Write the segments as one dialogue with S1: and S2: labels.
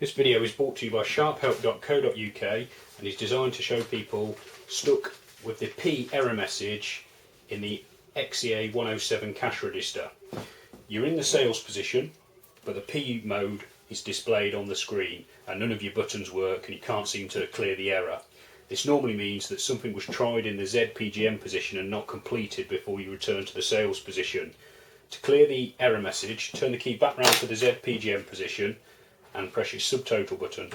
S1: This video is brought to you by sharphelp.co.uk and is designed to show people stuck with the P error message in the XEA107 cash register. You're in the sales position, but the P mode is displayed on the screen and none of your buttons work and you can't seem to clear the error. This normally means that something was tried in the ZPGM position and not completed before you return to the sales position. To clear the error message, turn the key back round to the ZPGM position and press your subtotal button.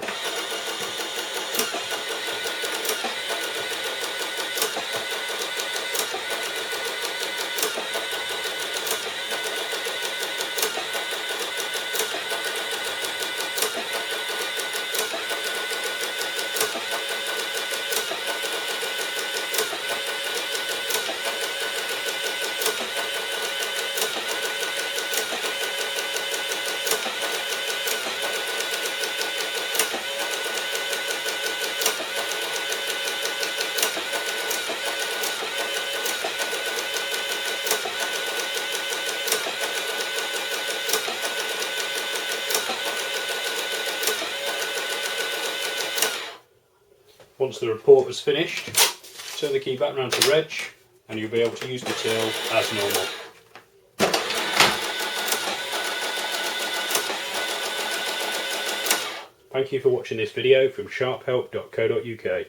S1: Once the report was finished, turn the key back round to reg and you'll be able to use the till as normal. Thank you for watching this video from sharphelp.co.uk.